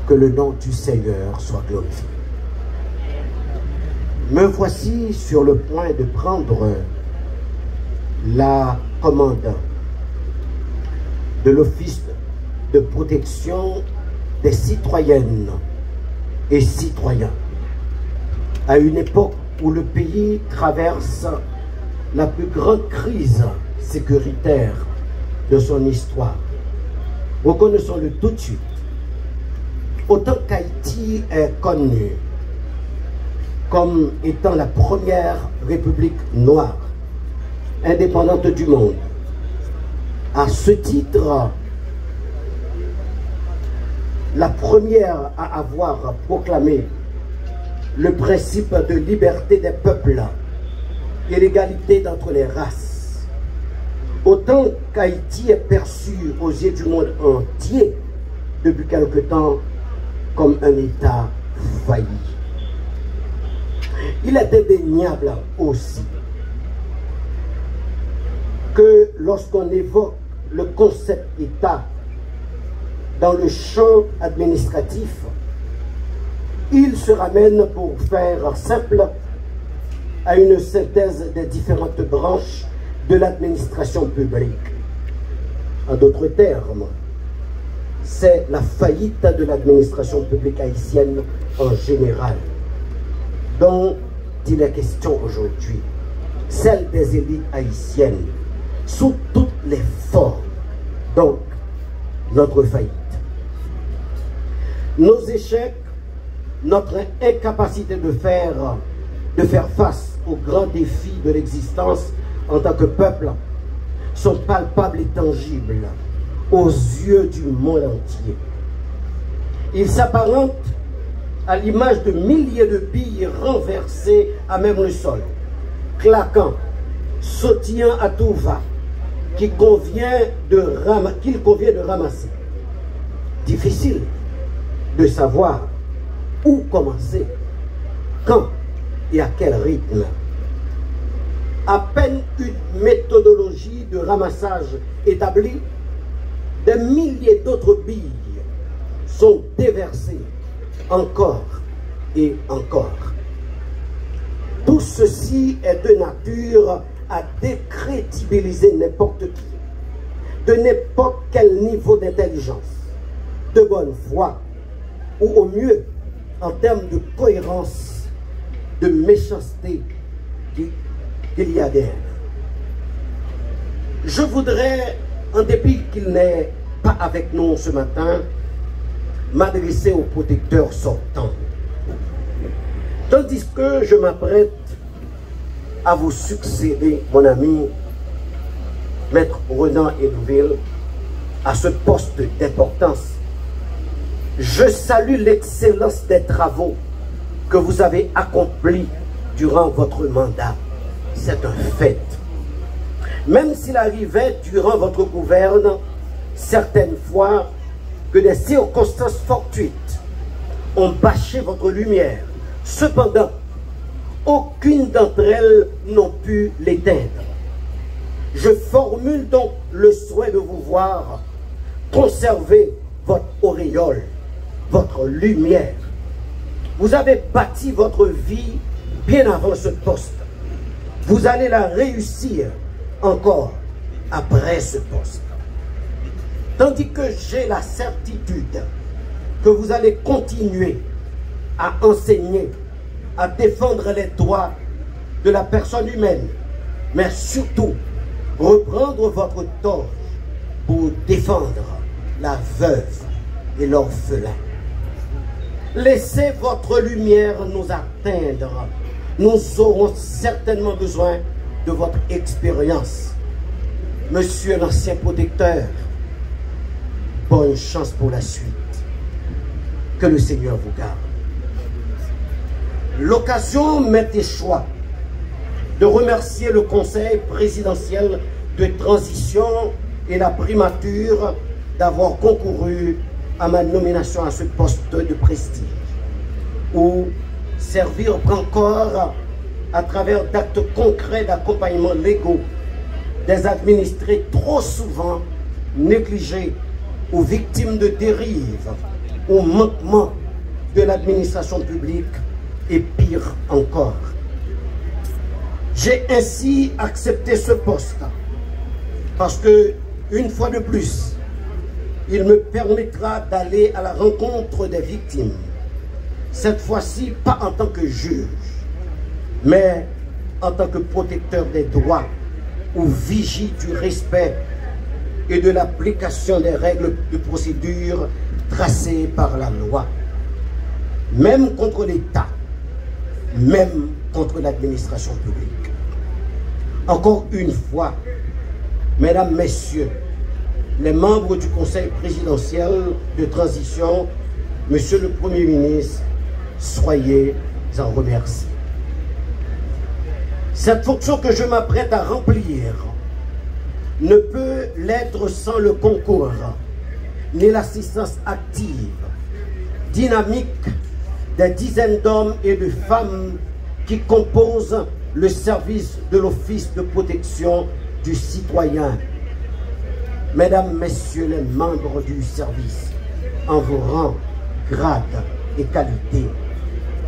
Que le nom du Seigneur soit glorifié. Me voici sur le point de prendre la commande de l'Office de protection des citoyennes et citoyens à une époque où le pays traverse la plus grande crise sécuritaire de son histoire. Reconnaissons-le tout de suite. Autant qu'Haïti est connu comme étant la première république noire indépendante du monde, à ce titre, la première à avoir proclamé le principe de liberté des peuples et l'égalité d'entre les races. Autant qu'Haïti est perçu aux yeux du monde entier depuis quelque temps comme un État failli. Il est indéniable aussi que lorsqu'on évoque le concept État dans le champ administratif, il se ramène, pour faire simple, à une synthèse des différentes branches de l'administration publique. En d'autres termes, c'est la faillite de l'administration publique haïtienne en général, dont il est question aujourd'hui, celle des élites haïtiennes, sous toutes les formes, donc notre faillite. Nos échecs, notre incapacité de faire face aux grands défis de l'existence en tant que peuple sont palpables et tangibles aux yeux du monde entier. Ils s'apparentent à l'image de milliers de billes renversées à même le sol, claquant, sautillant à tout va, qu'il convient de ramasser. Difficile de savoir où commencer, quand et à quel rythme. À peine une méthodologie de ramassage établie, des milliers d'autres billes sont déversées encore et encore. Tout ceci est de nature à décrédibiliser n'importe qui, de n'importe quel niveau d'intelligence, de bonne foi, ou au mieux, en termes de cohérence, de méchanceté qu'il y a derrière. Je voudrais, en dépit qu'il n'est pas avec nous ce matin, m'adresser au protecteur sortant. Tandis que je m'apprête à vous succéder, mon ami, Maître Renan Edouville, à ce poste d'importance, je salue l'excellence des travaux que vous avez accomplis durant votre mandat. C'est un fait. Même s'il arrivait durant votre gouverne, certaines fois, que des circonstances fortuites ont bâché votre lumière. Cependant, aucune d'entre elles n'ont pu l'éteindre. Je formule donc le souhait de vous voir conserver votre auréole, votre lumière. Vous avez bâti votre vie bien avant ce poste. Vous allez la réussir encore après ce poste. Tandis que j'ai la certitude que vous allez continuer à enseigner, à défendre les droits de la personne humaine, mais surtout reprendre votre torche pour défendre la veuve et l'orphelin. Laissez votre lumière nous atteindre. Nous aurons certainement besoin de votre expérience. Monsieur l'ancien protecteur, bonne chance pour la suite. Que le Seigneur vous garde. L'occasion m'est échoit de remercier le Conseil présidentiel de transition et la primature d'avoir concouru à ma nomination à ce poste de prestige, où servir encore à travers d'actes concrets d'accompagnement légaux des administrés trop souvent négligés ou victimes de dérives au manquement de l'administration publique et pire encore. J'ai ainsi accepté ce poste parce que, une fois de plus, il me permettra d'aller à la rencontre des victimes. Cette fois-ci, pas en tant que juge, mais en tant que protecteur des droits ou vigie du respect et de l'application des règles de procédure tracées par la loi. Même contre l'État, même contre l'administration publique. Encore une fois, mesdames, messieurs, les membres du Conseil présidentiel de transition, monsieur le Premier ministre, soyez en remerciés. Cette fonction que je m'apprête à remplir ne peut l'être sans le concours ni l'assistance active, dynamique des dizaines d'hommes et de femmes qui composent le service de l'Office de protection du citoyen. Mesdames, messieurs les membres du service, en vos rangs, grades et qualités,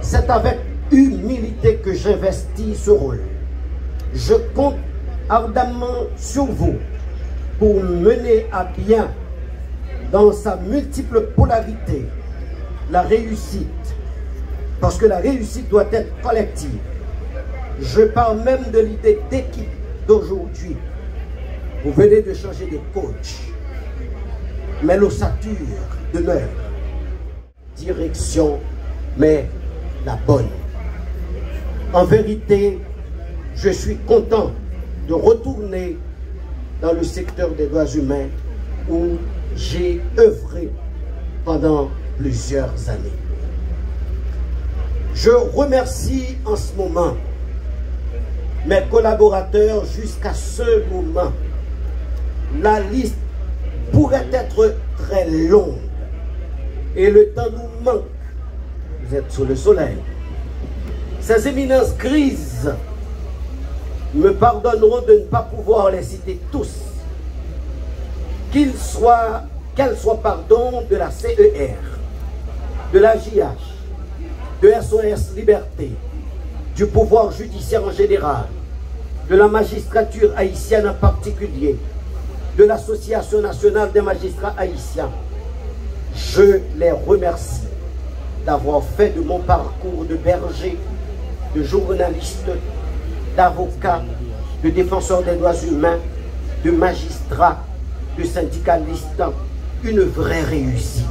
c'est avec humilité que j'investis ce rôle. Je compte ardemment sur vous pour mener à bien, dans sa multiple polarité, la réussite, parce que la réussite doit être collective. Je parle même de l'idée d'équipe d'aujourd'hui. Vous venez de changer de coach, mais l'ossature demeure. Direction, mais la bonne. En vérité, je suis content de retourner dans le secteur des droits humains où j'ai œuvré pendant plusieurs années. Je remercie en ce moment mes collaborateurs jusqu'à ce moment. La liste pourrait être très longue et le temps nous manque. Vous êtes sous le soleil. Ces éminences grises me pardonneront de ne pas pouvoir les citer tous. Qu'elles soient de la CER, de la JH, de SOS Liberté, du pouvoir judiciaire en général, de la magistrature haïtienne en particulier, de l'Association nationale des magistrats haïtiens. Je les remercie d'avoir fait de mon parcours de berger, de journaliste, d'avocat, de défenseur des droits humains, de magistrat, de syndicaliste, une vraie réussite.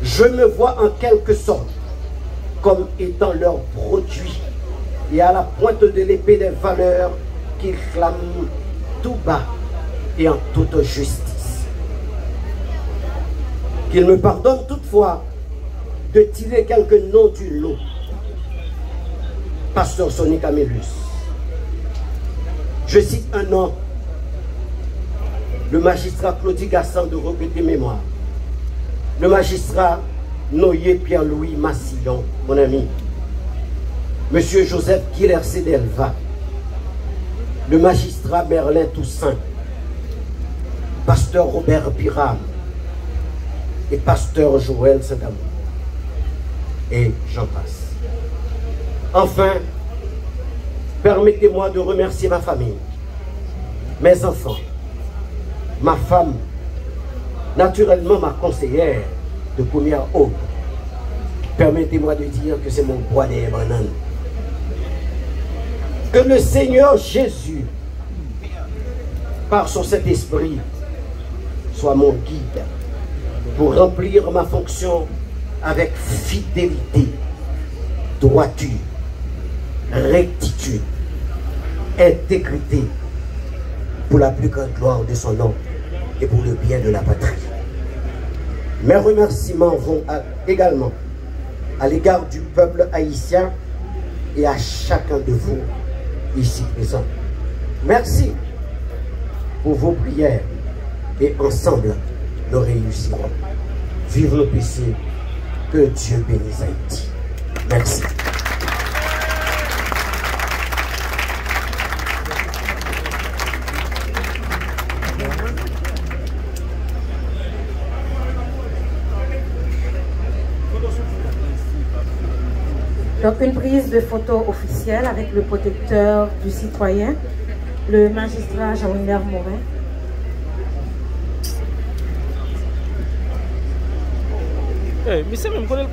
Je me vois en quelque sorte comme étant leur produit et à la pointe de l'épée des valeurs qu'ils clament tout bas et en toute justice. Qu'ils me pardonnent toutefois de tirer quelques noms du lot. Pasteur Sonny Camillus. Je cite un nom, le magistrat Claudie Gassan de Regretter Mémoire, le magistrat Noyer Pierre-Louis Massillon, mon ami, monsieur Joseph Guilhercé Delva, le magistrat Merlin Toussaint, pasteur Robert Piram et pasteur Joël Saint-Amour, et j'en passe. Enfin, permettez-moi de remercier ma famille, mes enfants, ma femme, naturellement ma conseillère de première aube. Permettez-moi de dire que c'est mon bois des bananes. Que le Seigneur Jésus, par son Saint-Esprit, soit mon guide pour remplir ma fonction avec fidélité, droiture, rectitude, intégrité, pour la plus grande gloire de son nom et pour le bien de la patrie. Mes remerciements vont également à l'égard du peuple haïtien et à chacun de vous ici présents. Merci pour vos prières et ensemble nous réussirons. Vive le PC, que Dieu bénisse Haïti. Merci. Donc une prise de photo officielle avec le protecteur du citoyen, le magistrat Jean-Wilner Morin. Mais c'est même qu'on est...